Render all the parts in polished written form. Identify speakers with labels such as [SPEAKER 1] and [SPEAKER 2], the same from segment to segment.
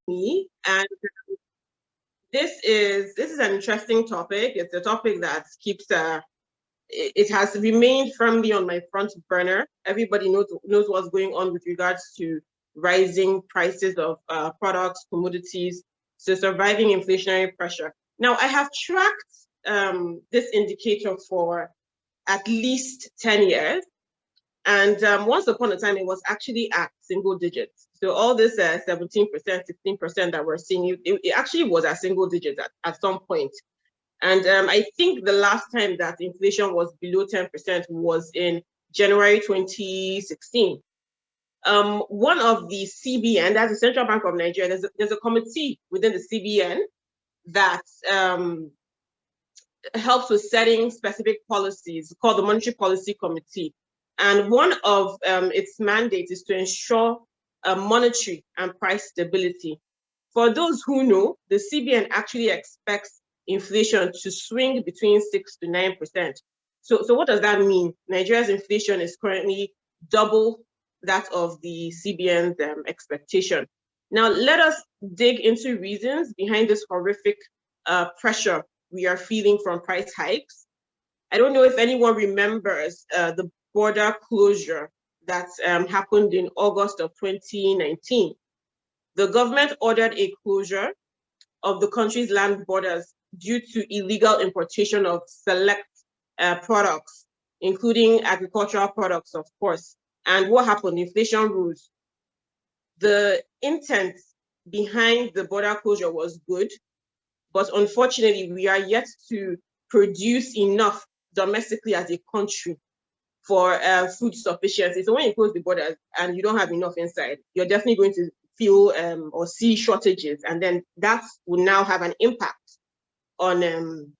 [SPEAKER 1] me. And this is an interesting topic. It's a topic that keeps it has remained firmly on my front burner. Everybody knows what's going on with regards to rising prices of products, commodities, so surviving inflationary pressure. Now, I have tracked this indicator for at least 10 years. And once upon a time, it was actually at single digits. So all this 17%, 16% that we're seeing, it actually was at single digits at some point. And I think the last time that inflation was below 10% was in January 2016. One of the CBN, that's the Central Bank of Nigeria, there's a committee within the CBN that helps with setting specific policies called the Monetary Policy Committee. And one of its mandates is to ensure monetary and price stability. For those who know, the CBN actually expects inflation to swing between 6 to 9%. So what does that mean? Nigeria's inflation is currently double that of the CBN's expectation. Now, let us dig into reasons behind this horrific pressure we are feeling from price hikes. I don't know if anyone remembers the border closure that happened in August of 2019. The government ordered a closure of the country's land borders due to illegal importation of select products, including agricultural products, of course. And what happened? Inflation rose. The intent behind the border closure was good, but unfortunately, we are yet to produce enough domestically as a country for food sufficiency. So when you close the borders and you don't have enough inside, you're definitely going to feel or see shortages. And then that will now have an impact on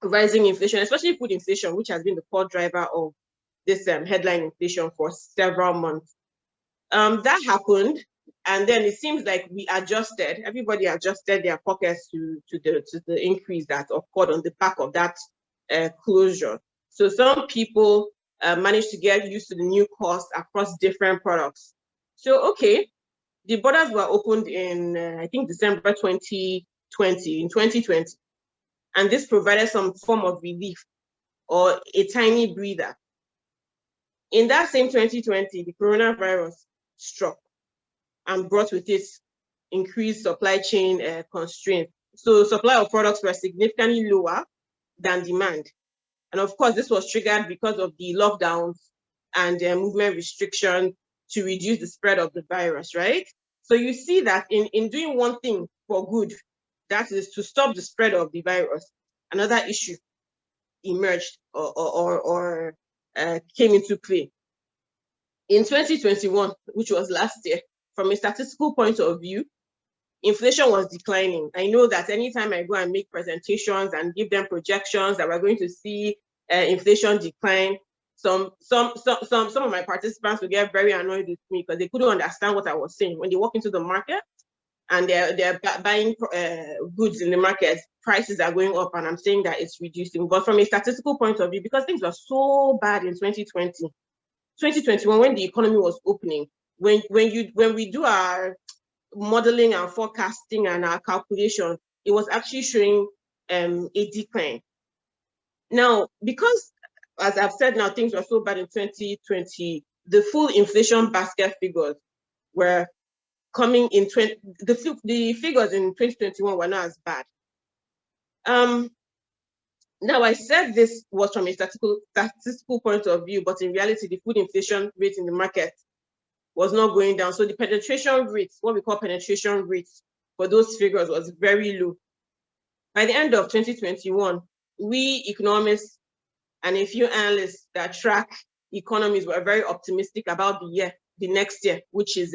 [SPEAKER 1] rising inflation, especially food inflation, which has been the core driver of this headline inflation for several months. That happened. And then it seems like everybody adjusted their pockets to the increase that occurred on the back of that closure. So some people managed to get used to the new cost across different products. So, okay, the borders were opened in, I think, December 2020. And this provided some form of relief or a tiny breather. In that same 2020, the coronavirus struck and brought with it increased supply chain constraints. So supply of products were significantly lower than demand. And of course, this was triggered because of the lockdowns and movement restrictions to reduce the spread of the virus, right? So you see that in doing one thing for good, that is to stop the spread of the virus, another issue emerged or came into play. In 2021, which was last year, from a statistical point of view, inflation was declining. I know that anytime I go and make presentations and give them projections that we're going to see inflation decline, some of my participants will get very annoyed with me because they couldn't understand what I was saying. When they walk into the market and they're buying goods in the market, prices are going up, and I'm saying that it's reducing. But from a statistical point of view, because things were so bad in 2020, 2021, when the economy was opening, when we do our modeling and forecasting and our calculation, it was actually showing a decline. Now, because, as I've said now, things were so bad in 2020, the full inflation basket figures were coming in, the figures in 2021 were not as bad. Now, I said this was from a statistical point of view, but in reality, the food inflation rate in the market was not going down. So the penetration rates, what we call penetration rates for those figures, was very low. By the end of 2021, we economists and a few analysts that track economies were very optimistic about the next year, which is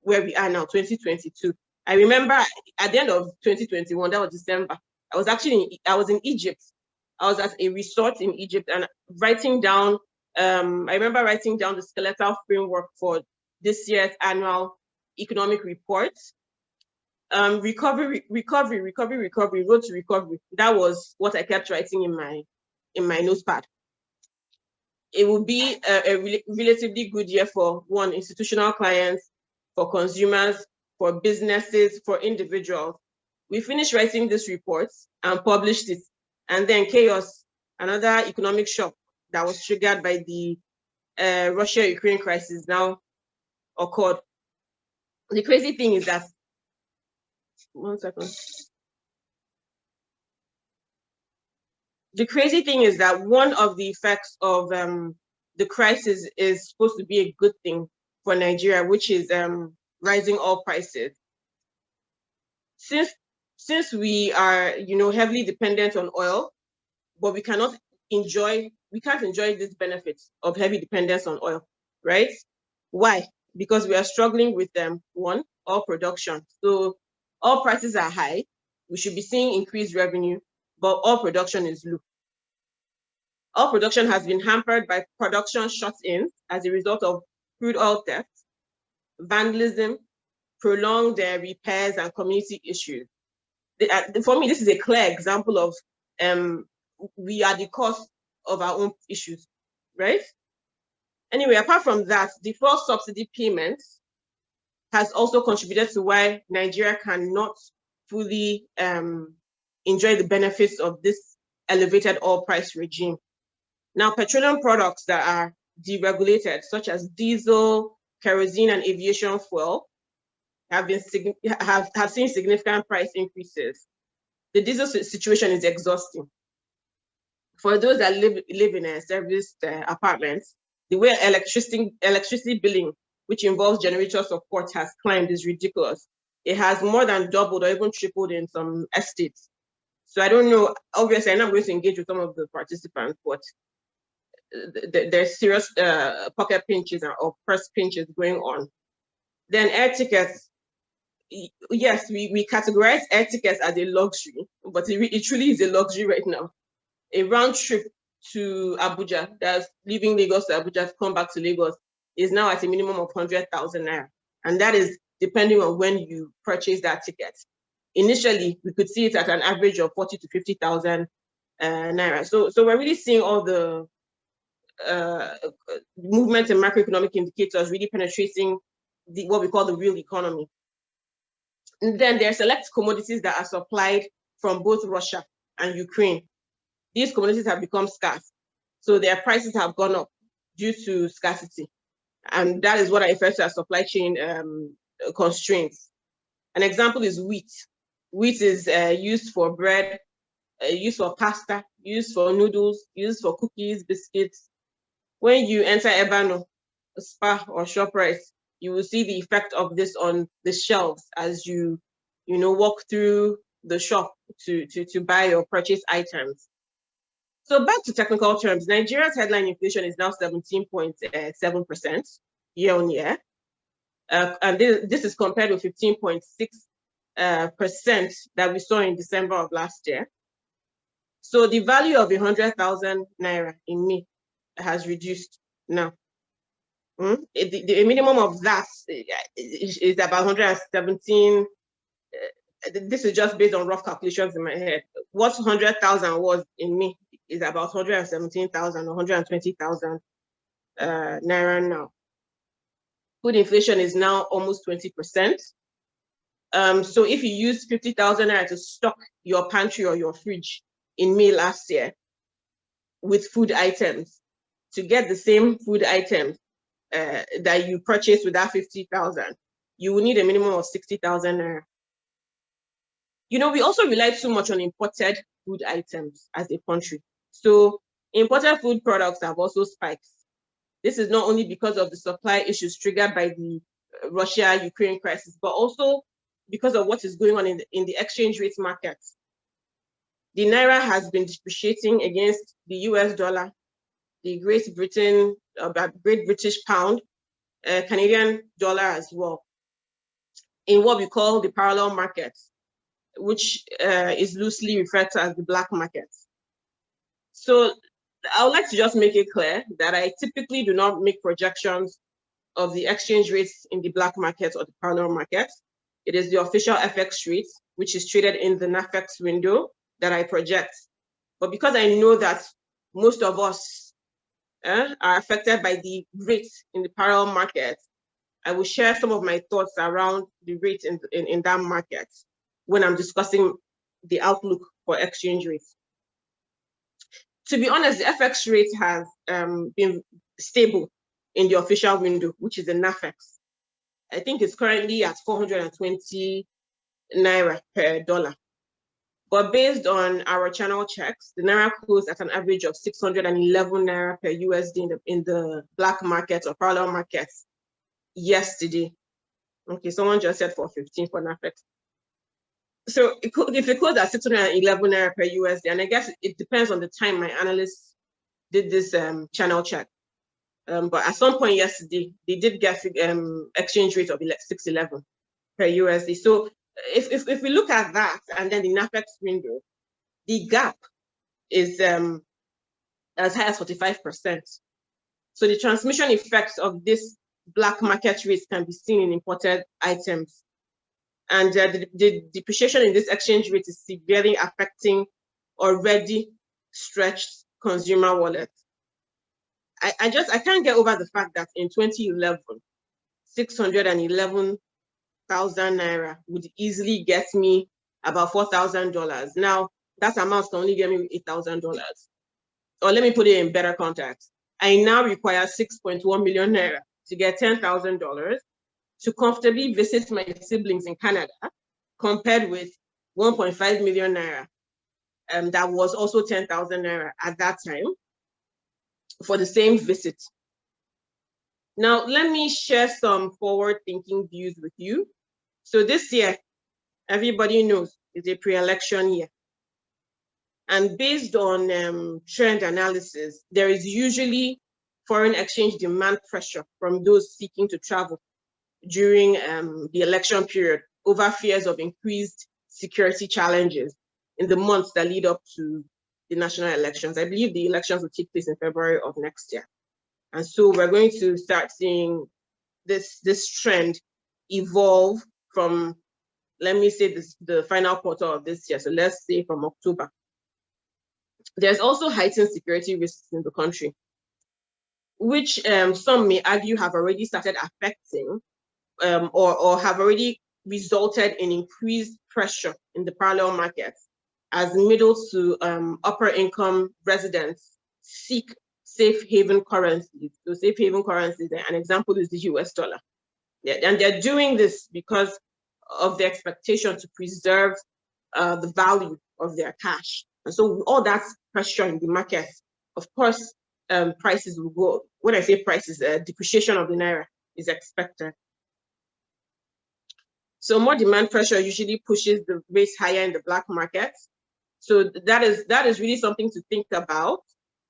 [SPEAKER 1] where we are now, 2022. I remember at the end of 2021, that was December, I was in Egypt. I was at a resort in Egypt and writing down, I remember writing down the skeletal framework for this year's annual economic report. Recovery, road to recovery. That was what I kept writing in my notepad. It will be a relatively good year for institutional clients, for consumers, for businesses, for individuals. We finished writing this report and published it, and then chaos, another economic shock that was triggered by the Russia-Ukraine crisis now occurred. The crazy thing is that, one second. The crazy thing is that one of the effects of the crisis is supposed to be a good thing for Nigeria, which is rising oil prices. Since we are, heavily dependent on oil, but we can't enjoy these benefits of heavy dependence on oil, right? Why? Because we are struggling with one, oil production. So oil prices are high. We should be seeing increased revenue, but oil production is low. Oil production has been hampered by production shut-ins as a result of crude oil theft, vandalism, prolonged repairs, and community issues. For me, this is a clear example of we are the cause of our own issues, right? Anyway, apart from that, the fuel subsidy payments has also contributed to why Nigeria cannot fully enjoy the benefits of this elevated oil price regime. Now, petroleum products that are deregulated, such as diesel, kerosene, and aviation fuel, have seen significant price increases. The diesel situation is exhausting. For those that live in serviced apartments, the way electricity billing, which involves generator support, has climbed is ridiculous. It has more than doubled or even tripled in some estates. So I don't know. Obviously, I'm not going to engage with some of the participants, but there's serious pocket pinches or purse pinches going on. Then air tickets. Yes, we categorize air tickets as a luxury, but it truly is a luxury right now. A round trip to Abuja, that's leaving Lagos to Abuja to come back to Lagos, is now at a minimum of 100,000 naira. And that is depending on when you purchase that ticket. Initially, we could see it at an average of 40 to 50,000 naira. So we're really seeing all the movement in macroeconomic indicators really penetrating what we call the real economy. And then there are select commodities that are supplied from both Russia and Ukraine. These commodities have become scarce, so their prices have gone up due to scarcity. And that is what I refer to as supply chain constraints. An example is wheat. Wheat is used for bread, used for pasta, used for noodles, used for cookies, biscuits. When you enter Ebano, Spa, or ShopRite, you will see the effect of this on the shelves as you walk through the shop to buy or purchase items. So back to technical terms, Nigeria's headline inflation is now 17.7% year on year. And this is compared with 15.6% that we saw in December of last year. So the value of 100,000 naira in May has reduced now. The minimum of that is about 117. This is just based on rough calculations in my head. What 100,000 was in May is about 117,000 or 120,000 naira now. Food inflation is now almost 20%. So if you use 50,000 naira to stock your pantry or your fridge in May last year with food items, to get the same food items that you purchased with that 50,000, you will need a minimum of 60,000 naira. We also rely too much on imported food items as a country. So imported food products have also spiked. This is not only because of the supply issues triggered by the Russia-Ukraine crisis, but also because of what is going on in the exchange rate market. The naira has been depreciating against the US dollar, the Great British pound, Canadian dollar as well, in what we call the parallel market, which is loosely referred to as the black market. So I would like to just make it clear that I typically do not make projections of the exchange rates in the black market or the parallel market. It is the official FX rate, which is traded in the NAFEX window, that I project. But because I know that most of us are affected by the rates in the parallel market, I will share some of my thoughts around the rate in that market when I'm discussing the outlook for exchange rates. To be honest, the FX rate has been stable in the official window, which is the NAFEX. I think it's currently at 420 Naira per dollar. But based on our channel checks, the Naira closed at an average of 611 Naira per USD in the black market or parallel markets yesterday. Okay, someone just said 415 for NAFEX. So if it closed at 611 Naira per USD, and I guess it depends on the time my analysts did this channel check. But at some point yesterday, they did get exchange rate of 611 per USD. So if we look at that and then the NAFEX window, the gap is as high as 45%. So the transmission effects of this black market rates can be seen in imported items. And the depreciation in this exchange rate is severely affecting already stretched consumer wallets. I can't get over the fact that in 2011, 611,000 Naira would easily get me about $4,000. Now, that amount can only get me $8,000. Or let me put it in better context. I now require 6.1 million Naira to get $10,000 to comfortably visit my siblings in Canada, compared with 1.5 million Naira. That was also 10,000 Naira at that time for the same visit. Now, let me share some forward-thinking views with you. So this year, everybody knows, is a pre-election year. And based on trend analysis, there is usually foreign exchange demand pressure from those seeking to travel during the election period over fears of increased security challenges in the months that lead up to the national elections. I believe the elections will take place in February of next year. And so we're going to start seeing this trend evolve from, let me say, the final quarter of this year. So let's say from October. There's also heightened security risks in the country, which some may argue have already started affecting or have already resulted in increased pressure in the parallel markets as middle to upper income residents seek safe haven currencies. So safe haven currencies, an example is the US dollar. Yeah, and they're doing this because of the expectation to preserve the value of their cash. And so all that pressure in the market, of course, prices will go. When I say prices, depreciation of the Naira is expected. So more demand pressure usually pushes the rates higher in the black market. So that is really something to think about.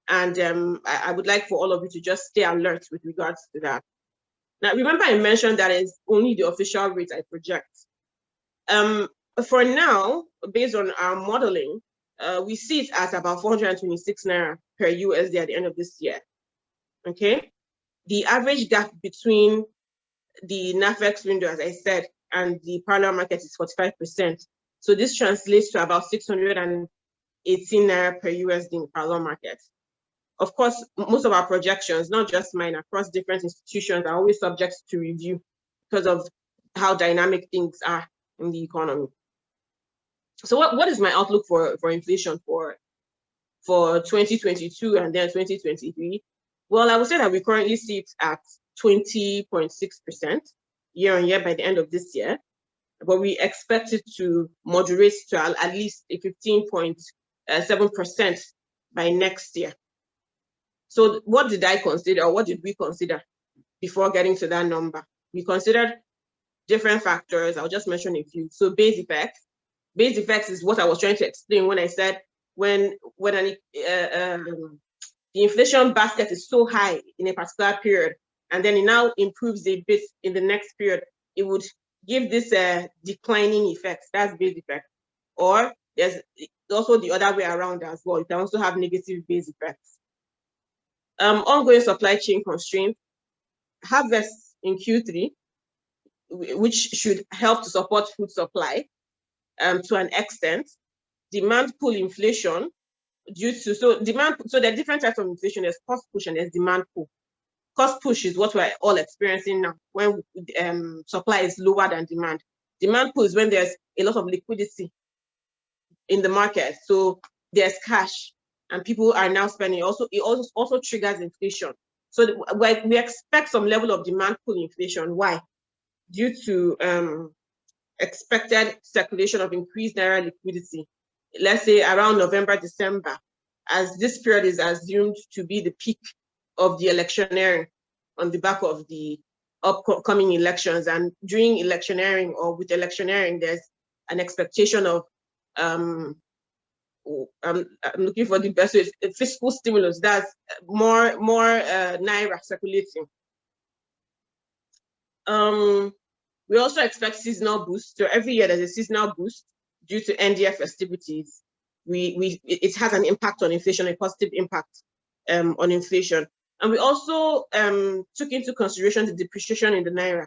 [SPEAKER 1] And I would like for all of you to just stay alert with regards to that. Now, remember I mentioned that it's only the official rate I project. For now, based on our modeling, we see it at about 426 Naira per USD at the end of this year. Okay. The average gap between the NAFEX window, as I said, and the parallel market is 45%. So this translates to about 618 Naira per USD in the parallel market. Of course, most of our projections, not just mine, across different institutions, are always subject to review because of how dynamic things are in the economy. So what is my outlook for inflation for 2022 and then 2023? Well, I would say that we currently see it at 20.6% year on year by the end of this year, but we expect it to moderate to at least a 15.7% by next year. So what did I consider, or what did we consider before getting to that number? We considered different factors. I'll just mention a few. So base effects. Base effects is what I was trying to explain when I said when the inflation basket is so high in a particular period, and then it now improves a bit in the next period, it would give this declining effect. That's base effect. Or there's also the other way around as well. You can also have negative base effects. Ongoing supply chain constraints, harvests in Q3, which should help to support food supply to an extent. Demand pull inflation due to, so there are different types of inflation. There's cost push and there's demand pull. cost push is what we're all experiencing now when supply is lower than demand. Demand pull is when there's a lot of liquidity in the market, so there's cash and people are now spending. It also triggers inflation. So we expect some level of demand pull inflation. Why? Due to expected circulation of increased naira liquidity, let's say around November, December, as this period is assumed to be the peak of the electioneering on the back of the upcoming elections. And during electioneering or with electioneering, there's an expectation of I'm looking for the best way, fiscal stimulus. That's more naira circulating. We also expect seasonal boost. So every year there's a seasonal boost due to NDF festivities. It has an impact on inflation, a positive impact on inflation. And we also took into consideration the depreciation in the naira.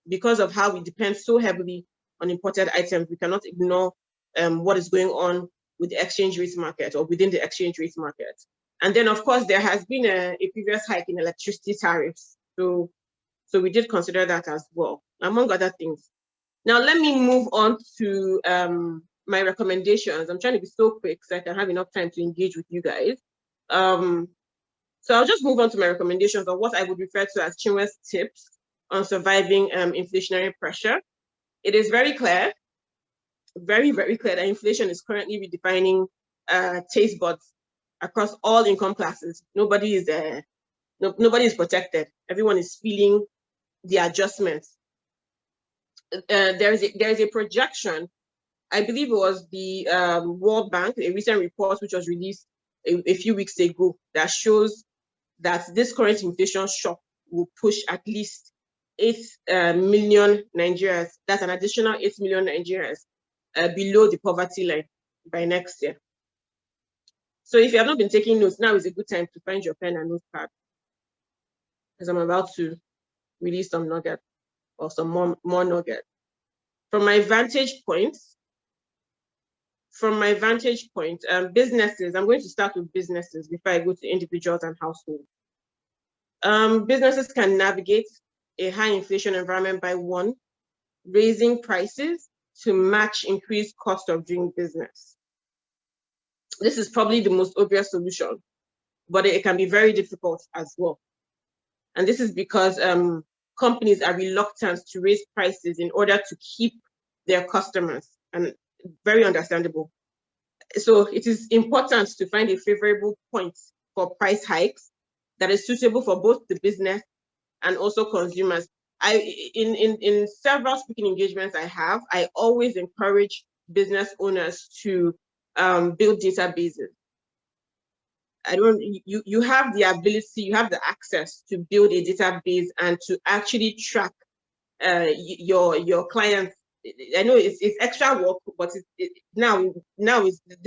[SPEAKER 1] Because of how we depend so heavily on imported items, we cannot ignore what is going on with the exchange rate market or within the exchange rate market. And then, of course, there has been a previous hike in electricity tariffs. So we did consider that as well, among other things. Now, let me move on to my recommendations. I'm trying to be so quick so I can have enough time to engage with you guys. So I'll just move on to my recommendations of what I would refer to as Chinwe's tips on surviving inflationary pressure. It is very clear, very, very clear that inflation is currently redefining taste buds across all income classes. Nobody is protected. Everyone is feeling the adjustments. There is a projection. I believe it was the World Bank, a recent report which was released a few weeks ago, that shows that this current inflation shock will push at least 8 million Nigerians. That's an additional 8 million Nigerians below the poverty line by next year. So if you have not been taking notes, now is a good time to find your pen and notepad, because I'm about to release some nugget or some more nugget. From my vantage point, businesses, I'm going to start with businesses before I go to individuals and households. Businesses can navigate a high inflation environment by, one, raising prices to match increased cost of doing business. This is probably the most obvious solution, but it can be very difficult as well. And this is because companies are reluctant to raise prices in order to keep their customers, and very understandable. So it is important to find a favorable point for price hikes that is suitable for both the business and also consumers. In several speaking engagements I always encourage business owners to build databases. You have the ability, you have the access to build a database and to actually track your clients. I know it's extra work, but this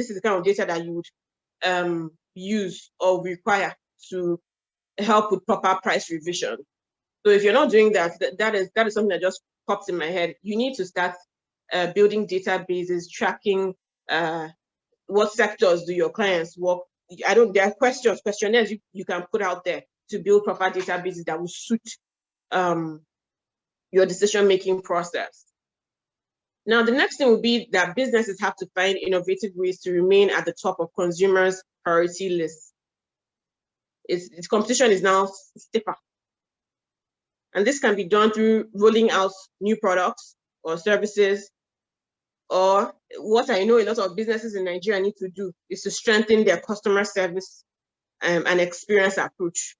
[SPEAKER 1] is the kind of data that you would use or require to help with proper price revision. So if you're not doing that, that is something that just pops in my head. You need to start building databases, tracking what sectors do your clients work. There are questionnaires you can put out there to build proper databases that will suit your decision-making process. Now, the next thing will be that businesses have to find innovative ways to remain at the top of consumers' priority lists. Its competition is now stiffer. And this can be done through rolling out new products or services, or what I know a lot of businesses in Nigeria need to do is to strengthen their customer service and experience approach,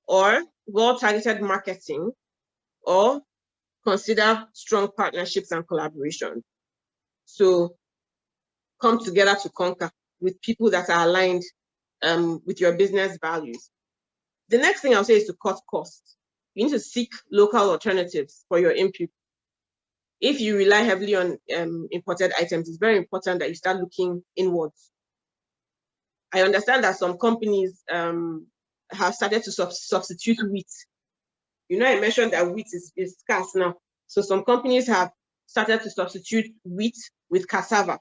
[SPEAKER 1] or well-targeted marketing, or consider strong partnerships and collaboration. So come together to conquer with people that are aligned with your business values. The next thing I'll say is to cut costs. You need to seek local alternatives for your input. If you rely heavily on imported items, it's very important that you start looking inwards. I understand that some companies have started to substitute wheat. You know, I mentioned that wheat is scarce now. So some companies have started to substitute wheat with cassava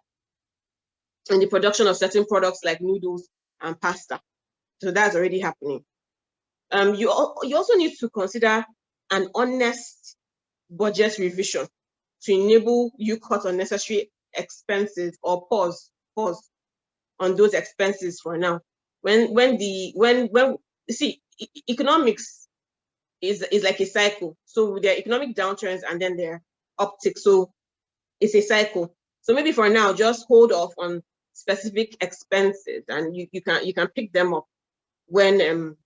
[SPEAKER 1] in the production of certain products like noodles and pasta. So that's already happening. You also need to consider an honest budget revision to enable you cut unnecessary expenses or pause on those expenses for now. When you see, economics is like a cycle. So there are economic downturns and then there are upticks. So it's a cycle. So maybe for now, just hold off on specific expenses, and you can pick them up when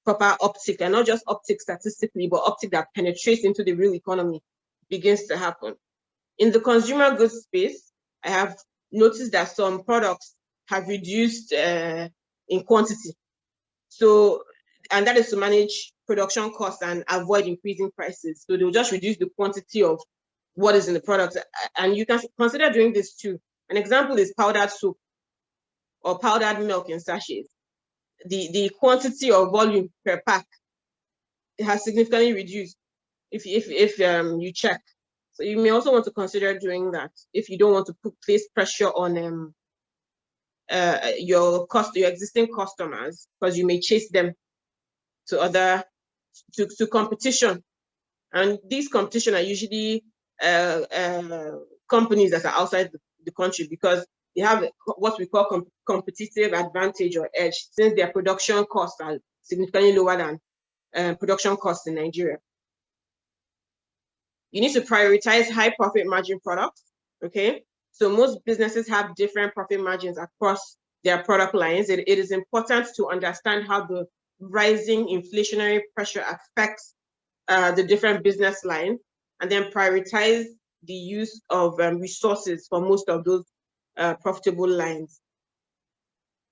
[SPEAKER 1] proper uptick, and not just uptick statistically, but uptick that penetrates into the real economy begins to happen. In the consumer goods space, I have noticed that some products have reduced in quantity. So, and that is to manage production costs and avoid increasing prices. So they'll just reduce the quantity of what is in the product. And you can consider doing this too. An example is powdered soap or powdered milk in sachets. The quantity or volume per pack has significantly reduced if you check. So you may also want to consider doing that if you don't want to place pressure on your existing customers, because you may chase them to competition, and these competition are usually companies that are outside the country, because they have what we call competitive advantage or edge, since their production costs are significantly lower than production costs in Nigeria. You need to prioritize high profit margin products. Okay, so most businesses have different profit margins across their product lines. It is important to understand how the rising inflationary pressure affects the different business lines, and then prioritize the use of resources for most of those profitable lines.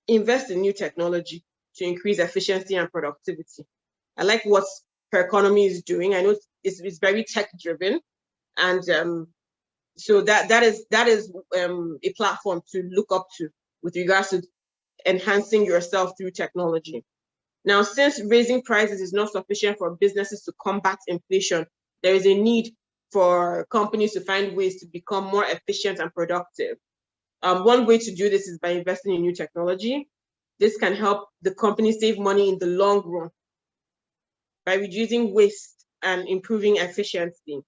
[SPEAKER 1] Invest in new technology to increase efficiency and productivity. I like what her economy is doing. I know it's very tech driven, and so that is a platform to look up to with regards to enhancing yourself through technology. Now, since raising prices is not sufficient for businesses to combat inflation, there is a need for companies to find ways to become more efficient and productive. One way to do this is by investing in new technology. This can help the company save money in the long run by reducing waste and improving efficiency.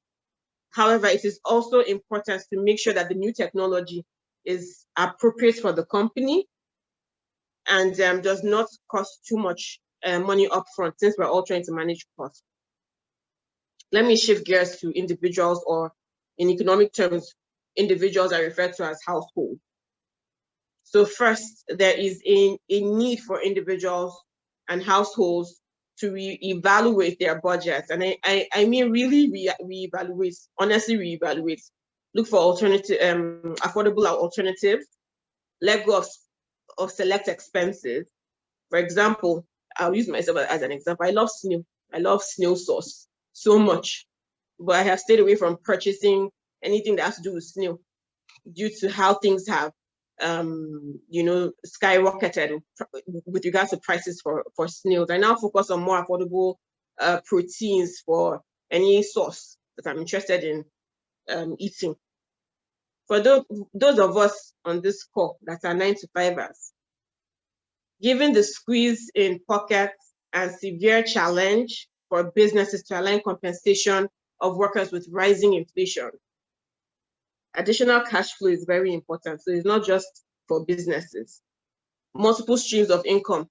[SPEAKER 1] However, it is also important to make sure that the new technology is appropriate for the company and does not cost too much money upfront, since we're all trying to manage costs. Let me shift gears to individuals, or in economic terms, individuals are referred to as households. So first, there is a need for individuals and households to reevaluate their budgets. And I mean really reevaluate, honestly reevaluate. Look for alternative, affordable alternatives. Let go of select expenses. For example, I'll use myself as an example. I love snail. I love snail sauce so much, but I have stayed away from purchasing anything that has to do with snail due to how things have skyrocketed with regards to prices for snails. I now focus on more affordable proteins for any sauce that I'm interested in eating. For those of us on this call that are 9-to-5ers, given the squeeze in pockets and severe challenge for businesses to align compensation of workers with rising inflation, additional cash flow is very important. So it's not just for businesses. Multiple streams of income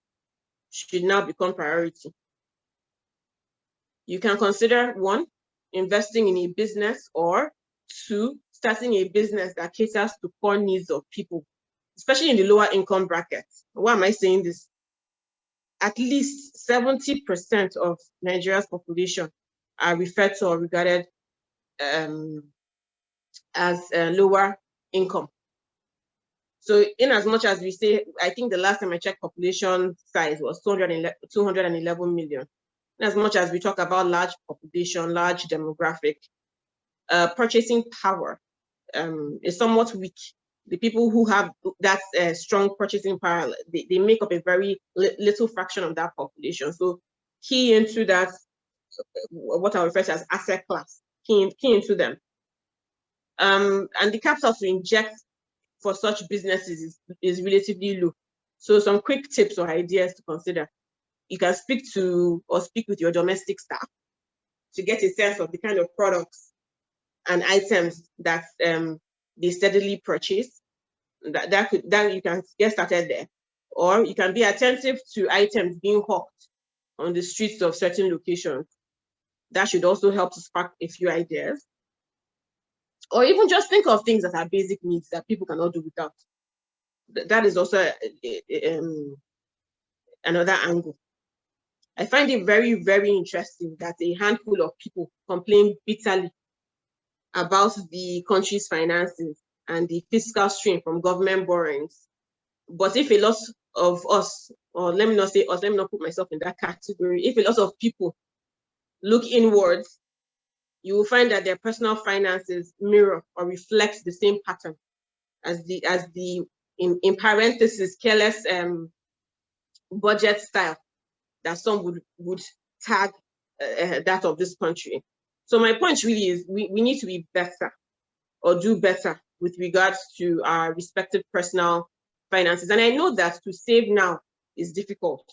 [SPEAKER 1] should now become priority. You can consider 1, investing in a business, or 2, starting a business that caters to core needs of people, especially in the lower income brackets. Why am I saying this? At least 70% of Nigeria's population are referred to or regarded as lower income. So in as much as we say, I think the last time I checked population size was 211 million. In as much as we talk about large population, large demographic, purchasing power is somewhat weak. The people who have that strong purchasing power, they make up a very little fraction of that population. So key into that, what I refer to as asset class, key into them. And the capital to inject for such businesses is relatively low. So some quick tips or ideas to consider. You can speak with your domestic staff to get a sense of the kind of products and items that they steadily purchase. That you can get started there. Or you can be attentive to items being hawked on the streets of certain locations. That should also help to spark a few ideas. Or even just think of things that are basic needs that people cannot do without. That is also another angle. I find it very, very interesting that a handful of people complain bitterly about the country's finances and the fiscal strain from government borrowings. But if a lot of us, or let me not say us, let me not put myself in that category, if a lot of people look inwards, you will find that their personal finances mirror or reflect the same pattern as the in parentheses careless budget style that some would tag that of this country. So my point really is we need to be better or do better with regards to our respective personal finances. And I know that to save now is difficult.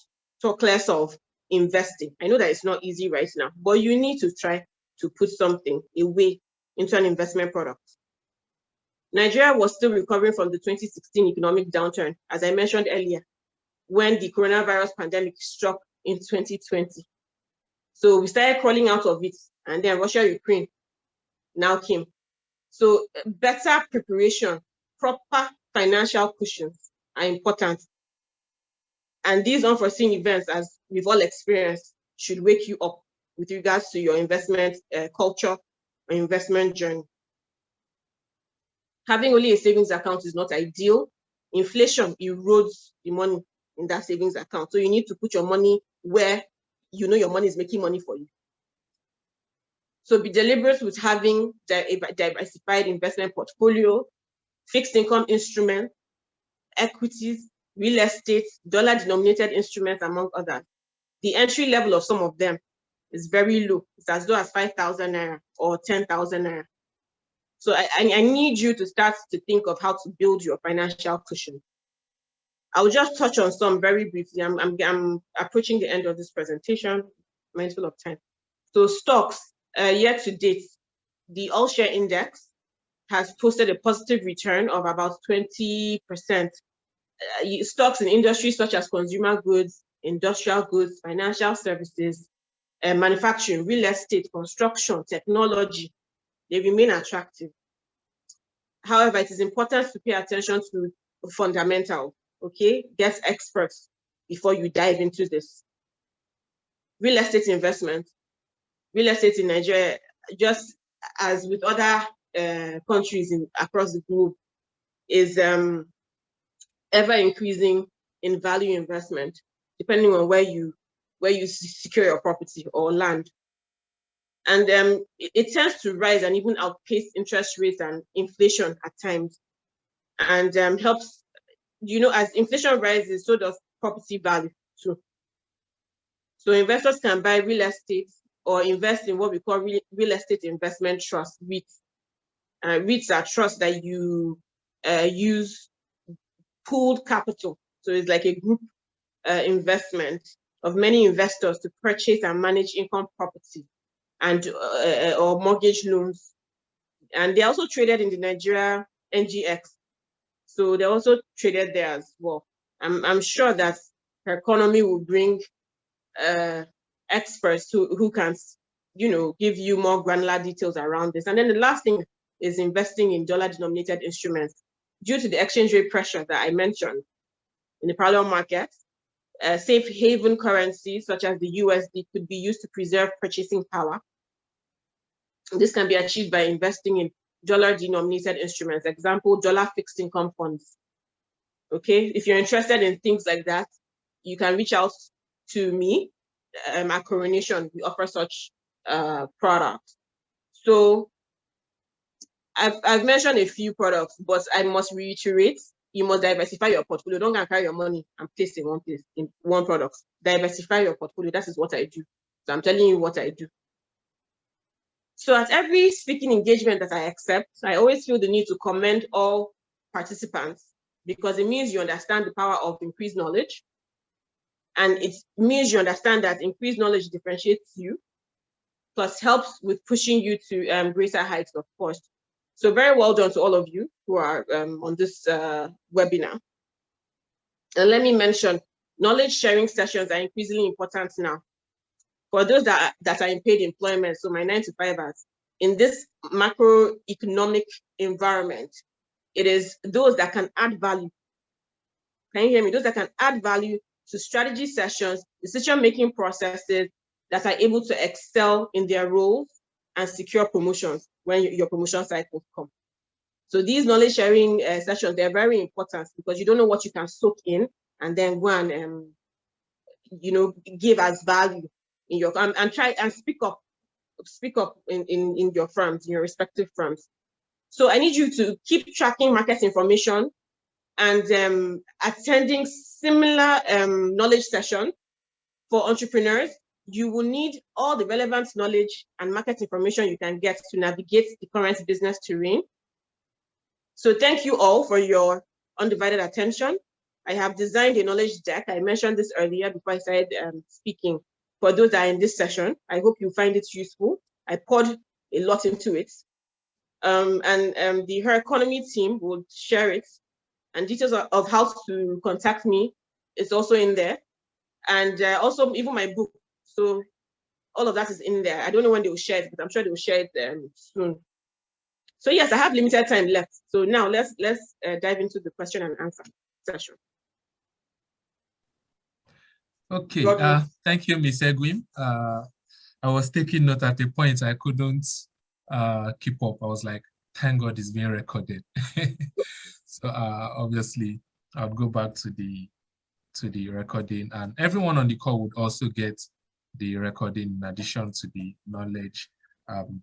[SPEAKER 1] Talk less of investing. I know that it's not easy right now, but you need to try to put something away into an investment product. Nigeria was still recovering from the 2016 economic downturn, as I mentioned earlier, when the coronavirus pandemic struck in 2020. So we started crawling out of it, and then Russia-Ukraine now came. So better preparation, proper financial cushions are important. And these unforeseen events, as we've all experienced, should wake you up with regards to your investment culture or investment journey. Having only a savings account is not ideal. Inflation erodes the money in that savings account. So you need to put your money where you know your money is making money for you. So be deliberate with having a diversified investment portfolio, fixed income instruments, equities, real estate, dollar-denominated instruments, among others. The entry level of some of them is very low. It's as low as 5,000 naira or 10,000 naira. So I need you to start to think of how to build your financial cushion. I'll just touch on some very briefly. I'm approaching the end of this presentation, mindful of time. So stocks, year to date, the all-share index has posted a positive return of about 20%. Stocks in industries such as consumer goods, industrial goods, financial services, manufacturing, real estate, construction, technology, they remain attractive. However, it is important to pay attention to fundamentals, okay? Get experts before you dive into this. Real estate investment. Real estate in Nigeria, just as with other countries across the globe, is ever increasing in value investment, depending on where you secure your property or land. And it tends to rise and even outpace interest rates and inflation at times, and helps, as inflation rises, so does property value too. So investors can buy real estate or invest in what we call real estate investment trust, REITs. REITs are trusts that you use pooled capital. So it's like a group investment of many investors to purchase and manage income property and or mortgage loans. And they're also traded in the Nigeria NGX. So they're also traded there as well. I'm sure that her economy will bring experts who can, give you more granular details around this. And then the last thing is investing in dollar-denominated instruments. Due to the exchange rate pressure that I mentioned in the parallel market, safe haven currencies such as the USD could be used to preserve purchasing power. This can be achieved by investing in dollar-denominated instruments, example, dollar fixed income funds. Okay, if you're interested in things like that, you can reach out to me at Coronation. We offer such products. So I've mentioned a few products, but I must reiterate, you must diversify your portfolio. Don't go and carry your money and place in one place, in one product. Diversify your portfolio. That is what I do. So I'm telling you what I do. So at every speaking engagement that I accept, I always feel the need to commend all participants because it means you understand the power of increased knowledge And it means you understand that increased knowledge differentiates you, plus helps with pushing you to greater heights, of course. So very well done to all of you who are on this webinar. And let me mention, knowledge sharing sessions are increasingly important now. For those that are in paid employment, so my 9-to-5ers, in this macroeconomic environment, it is those that can add value. Can you hear me? Those that can add value to strategy sessions, decision-making processes that are able to excel in their roles and secure promotions when your promotion cycles come. So these knowledge sharing sessions, they're very important because you don't know what you can soak in and then go and give as value in your and try and speak up in your firms, in your respective firms. So I need you to keep tracking market information and attending similar knowledge sessions for entrepreneurs. You will need all the relevant knowledge and market information you can get to navigate the current business terrain. So thank you all for your undivided attention. I have designed a knowledge deck. I mentioned this earlier before I started speaking. For those that are in this session, I hope you find it useful. I poured a lot into it. The Her Economy team will share it. And details of how to contact me is also in there. And also even my book. So all of that is in there. I don't know when they will share it, but I'm sure they will share it soon. So yes, I have limited time left. So now let's dive into the question and answer session.
[SPEAKER 2] Okay, thank you, Ms Egwim. I was taking note at a point I couldn't keep up. I was like, thank God it's being recorded. So obviously I'll go back to the recording, and everyone on the call would also get the recording in addition to the knowledge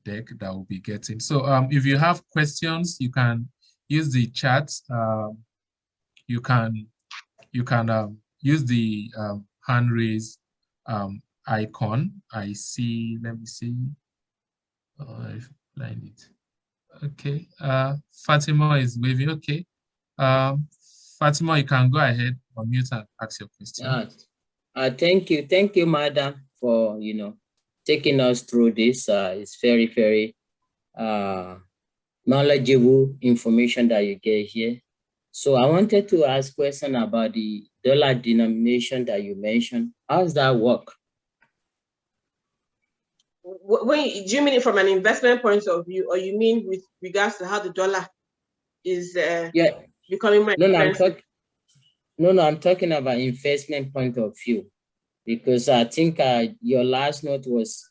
[SPEAKER 2] deck that we'll be getting. So if you have questions, you can use the chat. You can use the hand raise icon. I see. Let me see. If blind it. Okay. Fatima is waving. Okay. Fatima, you can go ahead, unmute and ask your question.
[SPEAKER 3] Thank you, madam, for taking us through this. It's very, very knowledgeable information that you get here. So I wanted to ask a question about the dollar denomination that you mentioned. How does that work?
[SPEAKER 1] Do you mean it from an investment point of view, or you mean with regards to how the dollar is becoming more expensive?
[SPEAKER 3] I'm talking about investment point of view, because I think your last note was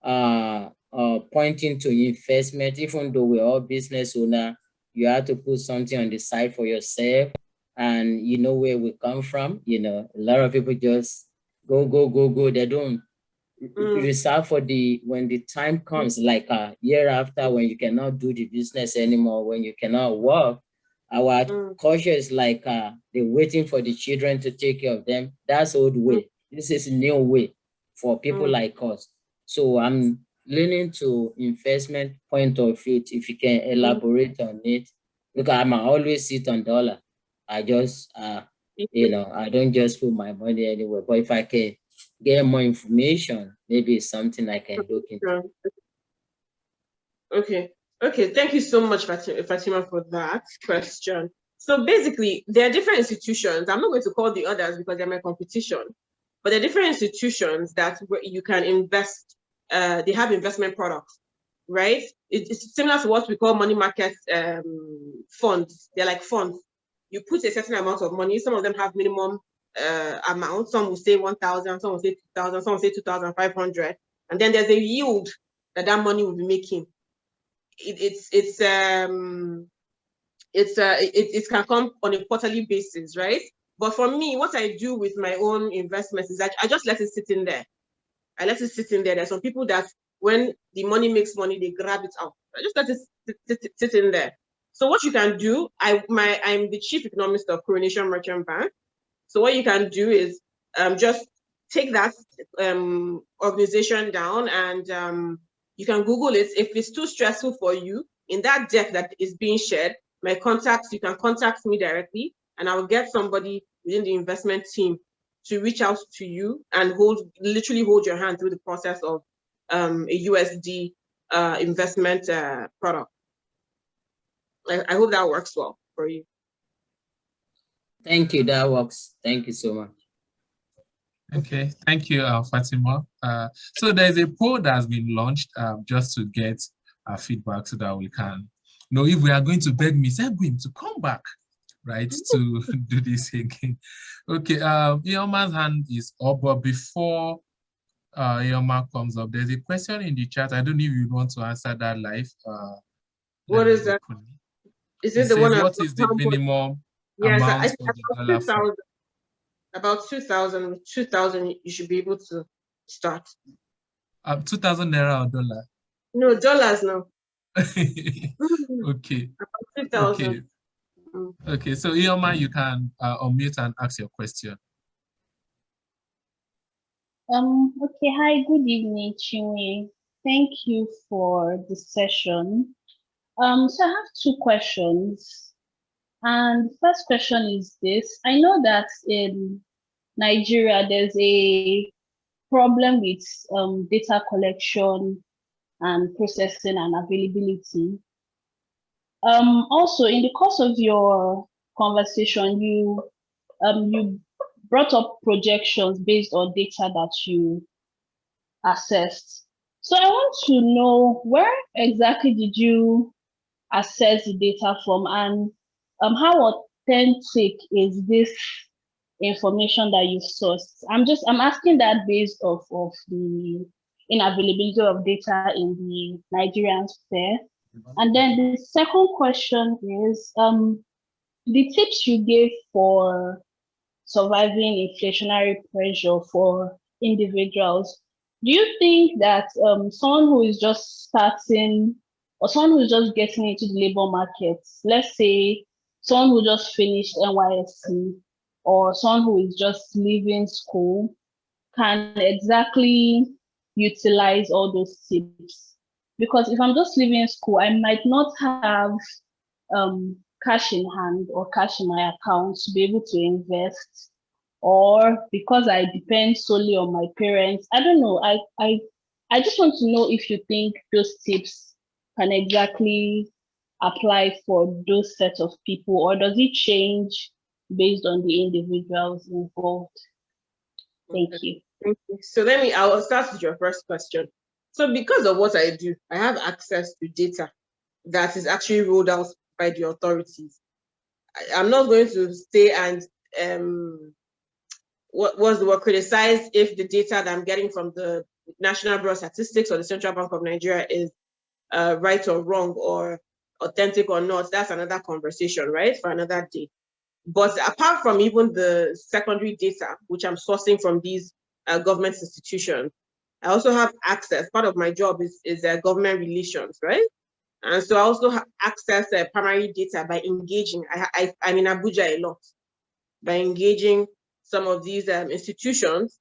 [SPEAKER 3] pointing to investment. Even though we're all business owner, you have to put something on the side for yourself, and you know where we come from. A lot of people just go. They don't reserve for when the time comes, like a year after, when you cannot do the business anymore, when you cannot work. Our culture is like they're waiting for the children to take care of them. That's old way. This is a new way for people like us. So I'm leaning to investment point of view. If you can elaborate on it, because I'm always sit on dollar. I just I don't just put my money anywhere. But if I can get more information, maybe it's something I can look into.
[SPEAKER 1] Okay, thank you so much, Fatima, for that question. So basically, there are different institutions. I'm not going to call the others because they're my competition, but there are different institutions that you can invest. They have investment products, right? It's similar to what we call money market funds. They're like funds. You put a certain amount of money. Some of them have minimum amount. Some will say 1,000, some will say 2,000, some will say 2,500. And then there's a yield that money will be making. It can come on a quarterly basis, right? But for me, what I do with my own investments is that I just let it sit in there. I let it sit in there. There's some people that when the money makes money, they grab it out. I just let it sit in there. So what you can do, I'm the chief economist of Coronation Merchant Bank. So what you can do is just take that organization down and you can Google it. If it's too stressful for you, in that deck that is being shared, my contacts, you can contact me directly and I will get somebody within the investment team to reach out to you and literally hold your hand through the process of a USD investment product. I hope that works well for you.
[SPEAKER 3] Thank you, that works. Thank you so much.
[SPEAKER 2] Okay, thank you, Fatima. So there's a poll that has been launched just to get feedback so that we can know if we are going to beg Ms Egwim to come back, right, to do this again. Okay, Ioma's hand is up, but before Ioma comes up, there's a question in the chat. I don't know if you want to answer that live.
[SPEAKER 1] What is that? Is it the one?
[SPEAKER 2] What is the minimum amount for the dollar fund?
[SPEAKER 1] About 2,000. With 2,000, you should be able to start.
[SPEAKER 2] 2,000 naira or dollar?
[SPEAKER 1] No, dollars now.
[SPEAKER 2] Okay.
[SPEAKER 1] About 2,000.
[SPEAKER 2] Okay. Okay, so Ioma, you can unmute and ask your question.
[SPEAKER 4] Okay, hi, good evening, Chinwe. Thank you for the session. So I have two questions. And the first question is this. I know that in Nigeria, there's a problem with data collection and processing and availability. Also, in the course of your conversation, you brought up projections based on data that you assessed. So I want to know, where exactly did you assess the data from, and how authentic is this information that you sourced? I'm asking that based off of the inavailability of data in the Nigerian sphere. And then the second question is, the tips you gave for surviving inflationary pressure for individuals, do you think that someone who is just starting or someone who is just getting into the labor market, let's say someone who just finished NYSC or someone who is just leaving school, can exactly utilize all those tips? Because if I'm just leaving school, I might not have cash in hand or cash in my account to be able to invest, or because I depend solely on my parents. I don't know. I just want to know if you think those tips can exactly apply for those sets of people, or does it change based on the individuals involved? Thank you.
[SPEAKER 1] Thank you. So I'll start with your first question. So because of what I do, I have access to data that is actually rolled out by the authorities. I'm not going to stay and criticize if the data that I'm getting from the National Bureau of Statistics or the Central Bank of Nigeria is right or wrong or authentic or not. That's another conversation, right, for another day. But apart from even the secondary data, which I'm sourcing from these government institutions, I also have access. Part of my job is government relations, right? And so I also have access to primary data by engaging. I'm in Abuja a lot, by engaging some of these institutions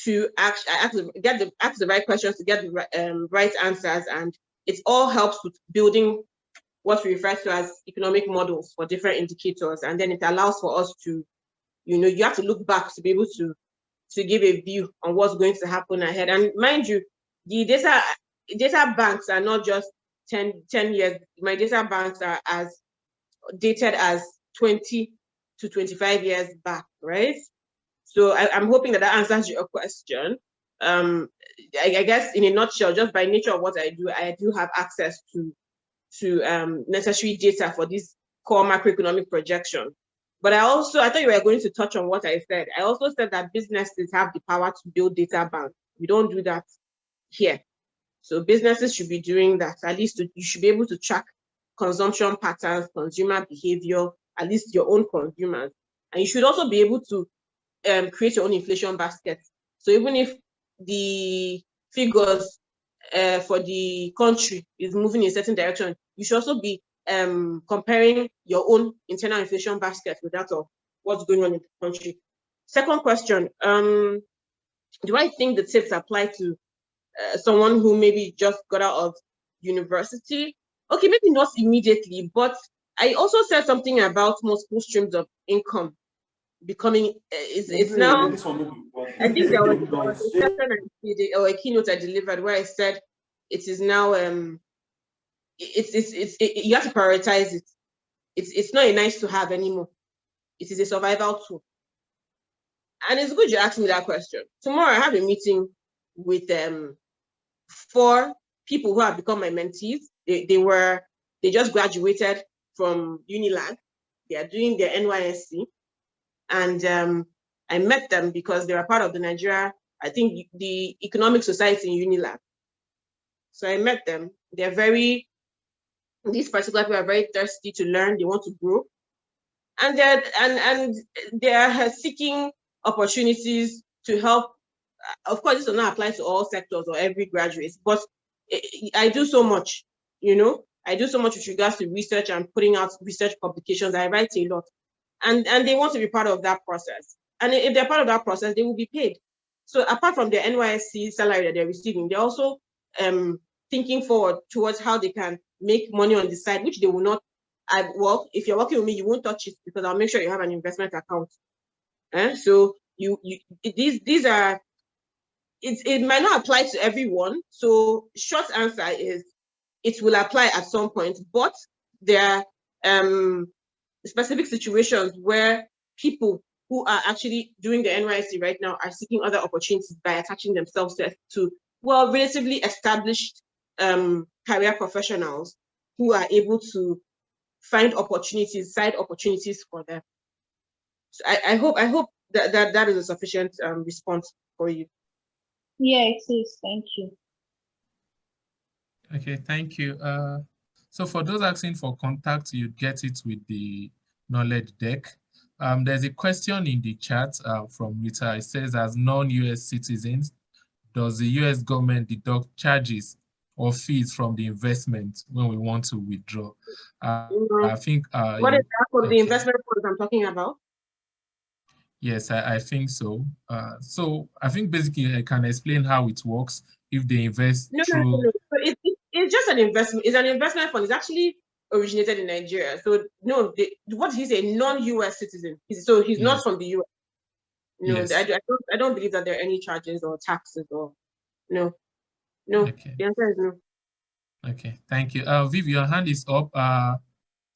[SPEAKER 1] to ask the right questions, to get the right answers, and it all helps with building what we refer to as economic models for different indicators, and then it allows for us to, you have to look back to be able to give a view on what's going to happen ahead. And mind you, the data banks are not just 10 years. My data banks are as dated as 20 to 25 years back, right? So I'm hoping that answers your question. I guess in a nutshell, just by nature of what I do have access to necessary data for this core macroeconomic projection. But I thought you were going to touch on what I said. I also said that businesses have the power to build data banks. We don't do that here. So businesses should be doing that. At least you should be able to track consumption patterns, consumer behavior, at least your own consumers. And you should also be able to create your own inflation basket. So even if the figures for the country is moving in a certain direction, you should also be comparing your own internal inflation basket with that of what's going on in the country. Second question, do I think the tips apply to someone who maybe just got out of university? Okay, maybe not immediately, but I also said something about multiple streams of income. becoming, it's now, I think there was a session or a keynote I delivered where I said it is now, you have to prioritize it. It's not a nice to have anymore. It is a survival tool. And it's good you asked me that question. Tomorrow I have a meeting with 4 people who have become my mentees. They just graduated from Unilag. They are doing their NYSC. And I met them because they were part of the Nigeria, I think the Economic Society in Unilag. So I met them. These particular people are very thirsty to learn. They want to grow. And they are seeking opportunities to help. Of course, this does not apply to all sectors or every graduate, but I do so much, I do so much with regards to research and putting out research publications. I write a lot, and they want to be part of that process. And if they're part of that process, they will be paid. So apart from their NYSC salary that they're receiving, they're also thinking forward towards how they can make money on the side, which they will not. Well, if you're working with me, you won't touch it because I'll make sure you have an investment account. So these are. It might not apply to everyone. So short answer is it will apply at some point, but there are specific situations where people who are actually doing the NYSC right now are seeking other opportunities by attaching themselves to relatively established career professionals who are able to find opportunities, side opportunities for them. So I hope that is a sufficient response for you.
[SPEAKER 4] Yeah, it is. Thank you.
[SPEAKER 2] Okay, thank you. So for those asking for contact, you get it with the knowledge deck. There's a question in the chat from Rita. It says, as non-US citizens, does the US government deduct charges or fees from the investment when we want to withdraw? I think.
[SPEAKER 1] What is that for the investment funds I'm talking about?
[SPEAKER 2] Yes, I think so. So I think basically I can explain how it works if they invest through.
[SPEAKER 1] No. So it's just an investment. It's an investment fund. It's actually originated in Nigeria. So no, what he's a non-US citizen. So he's not from the US. No, yes. I don't believe that there are any charges or taxes or no. Okay. The answer is no.
[SPEAKER 2] Okay, thank you. Viv, your hand is up.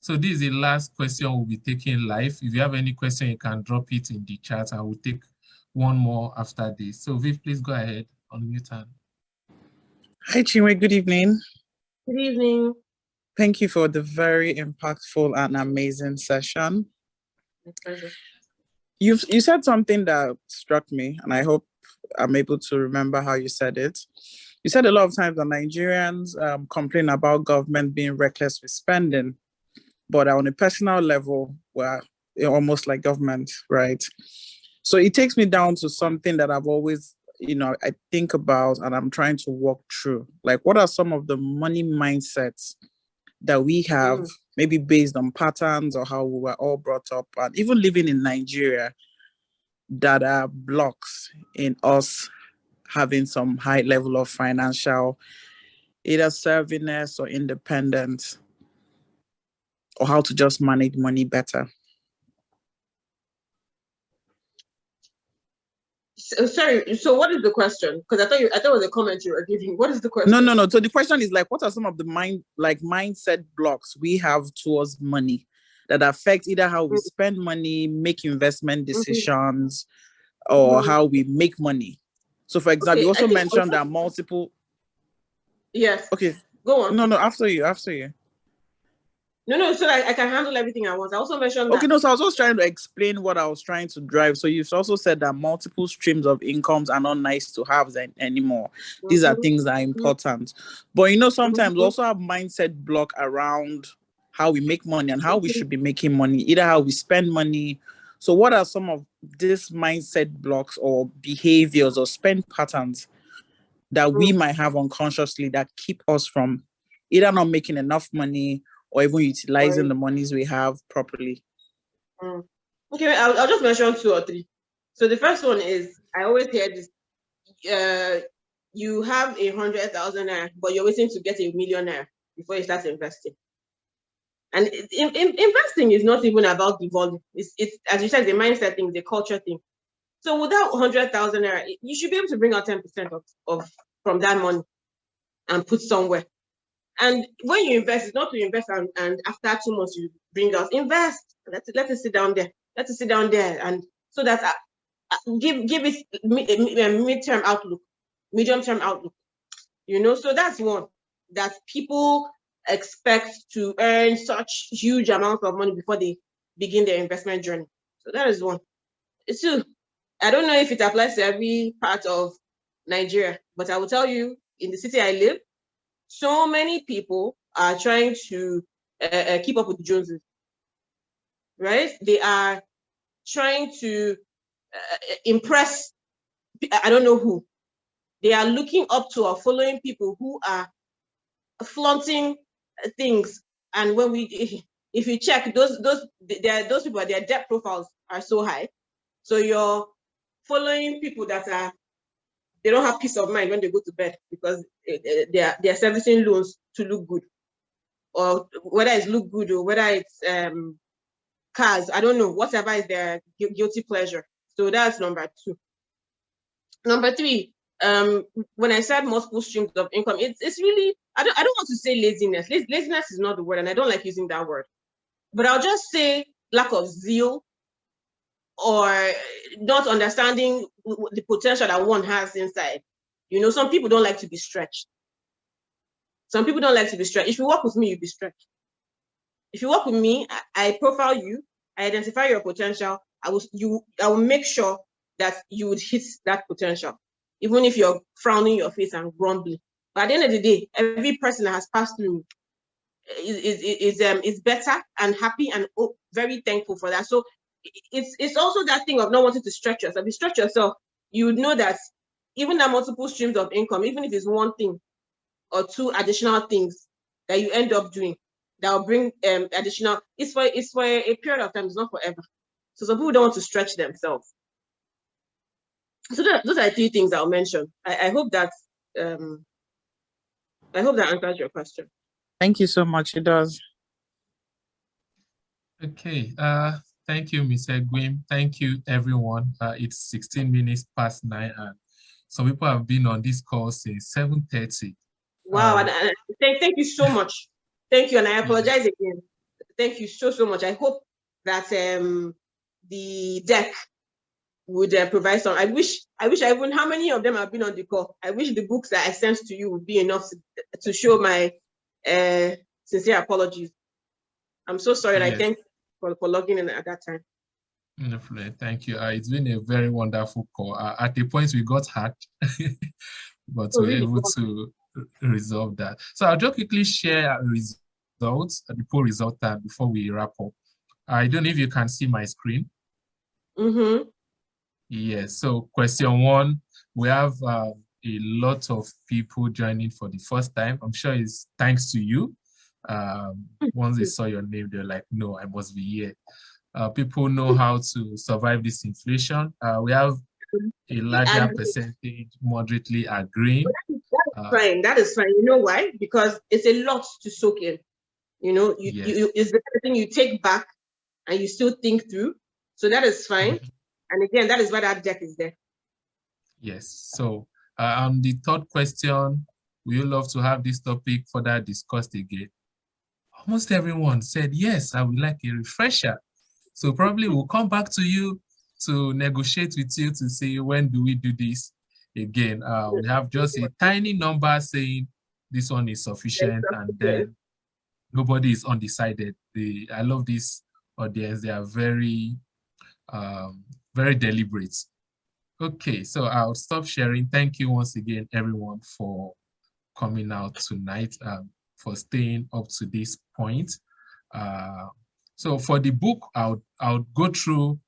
[SPEAKER 2] So this is the last question we'll be taking live. If you have any question, you can drop it in the chat. I will take one more after this. So Viv, please go ahead, unmute hand.
[SPEAKER 5] Hi, Chinwe, good evening.
[SPEAKER 1] Good evening.
[SPEAKER 5] Thank you for the very impactful and amazing session.
[SPEAKER 1] My pleasure.
[SPEAKER 5] You said something that struck me, and I hope I'm able to remember how you said it. You said a lot of times that Nigerians complain about government being reckless with spending, but on a personal level, we're almost like government, right? So it takes me down to something that I've always, I think about and I'm trying to walk through. Like, what are some of the money mindsets that we have, maybe based on patterns or how we were all brought up, and even living in Nigeria, that are blocks in us having some high level of financial either savviness or independence, or how to just manage money better?
[SPEAKER 1] Sorry, so what is the question? Because I thought it was a comment you were giving. What is the question?
[SPEAKER 5] No. So the question is like, what are some of the mindset blocks we have towards money that affect either how we spend money, make investment decisions, or how we make money? So for example, you also mentioned that multiple.
[SPEAKER 1] Yes.
[SPEAKER 5] Okay.
[SPEAKER 1] Go on.
[SPEAKER 5] No, after you.
[SPEAKER 1] No, so I can handle everything I want. I also mentioned
[SPEAKER 5] that. Okay, no, so I was just trying to explain what I was trying to drive. So you've also said that multiple streams of incomes are not nice to have anymore. These are things that are important. But sometimes we also have mindset block around how we make money and how we should be making money, either how we spend money. So what are some of these mindset blocks or behaviors or spend patterns that we might have unconsciously that keep us from either not making enough money or even utilizing the monies we have properly?
[SPEAKER 1] Okay, I'll just mention 2 or 3. So the first one is, I always hear this, you have 100,000 naira, but you're waiting to get 1 million naira before you start investing. And investing is not even about the volume. It's as you said, the mindset thing, the culture thing. So without 100,000 naira, you should be able to bring out 10% of from that money and put somewhere. And when you invest, it's not to invest and after 2 months you bring out. Invest. Let it sit down there. Let it sit down there, and so that give it mid-term outlook, medium-term outlook. So that's one, that people expect to earn such huge amounts of money before they begin their investment journey. So that is one. Two, I don't know if it applies to every part of Nigeria, but I will tell you, in the city I live, so many people are trying to keep up with the Joneses, right? They are trying to impress, I don't know who. They are looking up to or following people who are flaunting things. And when if you check those people, their debt profiles are so high. So you're following people that they don't have peace of mind when they go to bed because they are servicing loans to look good, or whether it's look good or whether it's cars, I don't know, whatever is their guilty pleasure. So that's number two. Number three, when I said multiple streams of income, it's really, I don't want to say laziness. Laziness is not the word, and I don't like using that word. But I'll just say lack of zeal, or not understanding the potential that one has inside. Some people don't like to be stretched. Some people don't like to be stretched. If you work with me, you'll be stretched. If you work with me, I profile you, I identify your potential, I will make sure that you would hit that potential, even if you're frowning your face and grumbling. But at the end of the day, every person that has passed through is better and happy and very thankful for that. So it's also that thing of not wanting to stretch yourself. If you stretch yourself, you would know that even that multiple streams of income, even if it's one thing or two additional things that you end up doing that will bring additional, it's for a period of time, it's not forever. So some people don't want to stretch themselves. So those are three things I'll mention. I hope that answers your question.
[SPEAKER 5] Thank you so much. It does.
[SPEAKER 2] Okay. Thank you, Ms Egwim. Thank you, everyone. It's 16 minutes past 9, and some people have been on this call since 7:30.
[SPEAKER 1] Wow, and thank you so much. Thank you, and I apologize again. Thank you so much. I hope that the deck would provide some. I wish I even, how many of them have been on the call? I wish the books that I sent to you would be enough to show my sincere apologies. I'm so sorry, and I thank you for logging in at that time.
[SPEAKER 2] Thank you. It's been a very wonderful call. At the point we got hacked, but we were able to resolve that. So I'll just quickly share results, the poll result before we wrap up. I don't know if you can see my screen.
[SPEAKER 1] Mm-hmm.
[SPEAKER 2] Yes. So question one, we have a lot of people joining for the first time. I'm sure it's thanks to you. Once they saw your name, they're like, no, I must be here. People know how to survive this inflation. We have a larger percentage moderately agreeing.
[SPEAKER 1] Fine. That is fine. You know why? Because it's a lot to soak in. It's the kind of thing you take back and you still think through. So that is fine. And again, that is why that deck is there.
[SPEAKER 2] Yes. So on the third question, we would love to have this topic further discussed again. Almost everyone said, yes, I would like a refresher. So probably we'll come back to you to negotiate with you to say, when do we do this again? We have just a tiny number saying this one is sufficient, and then nobody is undecided. I love this audience. They are very, very deliberate. Okay, so I'll stop sharing. Thank you once again, everyone, for coming out tonight, for staying up to this point. So for the book, I'll go through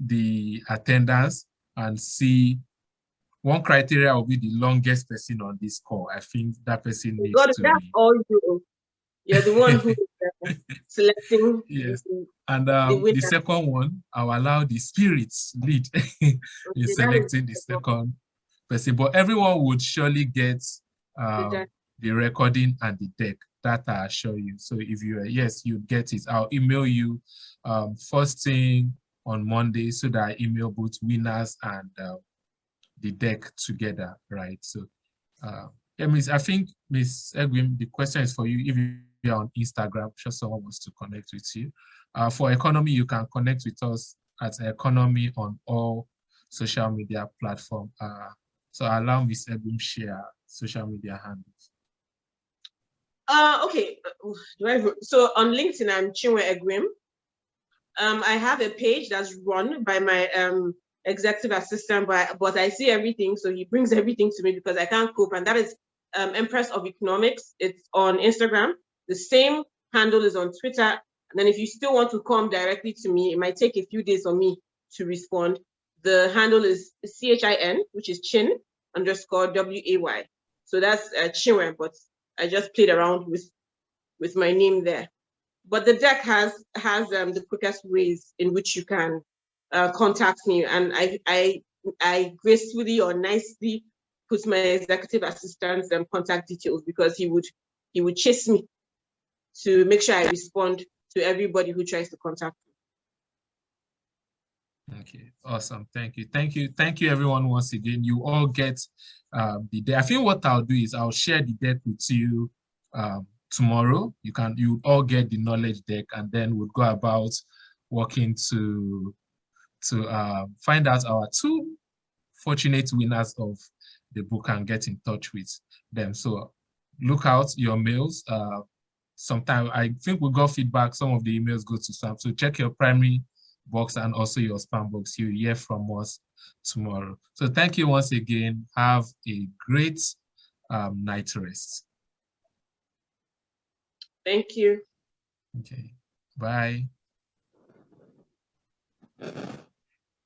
[SPEAKER 2] the attendance and see. One criteria will be the longest person on this call. I think that person needs to
[SPEAKER 1] that's
[SPEAKER 2] be.
[SPEAKER 1] all you. You're the one who is selecting.
[SPEAKER 2] Yes. And the second one, I'll allow the spirits lead in selecting the second person. But everyone would surely get the recording and the deck. that I assure you. So if you yes, you get it. I'll email you first thing on Monday so that I email both winners and the deck together, right? So yeah, I think Ms Egwim, the question is for you. If you're on Instagram, I'm sure someone wants to connect with you. For economy, you can connect with us at economy on all social media platforms. So allow Ms Egwim share social media handles.
[SPEAKER 1] Okay. So on LinkedIn, I'm Chinwe Egwim. I have a page that's run by my executive assistant, but I see everything, so he brings everything to me because I can't cope, and that is Empress of Economics. It's on Instagram. The same handle is on Twitter. And then if you still want to come directly to me, it might take a few days for me to respond. The handle is CHIN, which is chin _WAY. So that's Chinwe, but I just played around with my name there. But the deck has the quickest ways in which you can contact me, and I gracefully or nicely put my executive assistant's contact details because he would chase me to make sure I respond to everybody who tries to contact me.
[SPEAKER 2] Okay, awesome. Thank you, everyone. Once again, you all get the deck. I think what I'll do is I'll share the deck with you tomorrow. You all get the knowledge deck, and then we'll go about working to find out our 2 fortunate winners of the book and get in touch with them. So look out your mails. Sometime I think we got feedback. Some of the emails go to spam. So check your primary box and also your spam box. You'll hear from us tomorrow. So thank you once again. Have a great night rest.
[SPEAKER 1] Thank you.
[SPEAKER 2] Okay. Bye.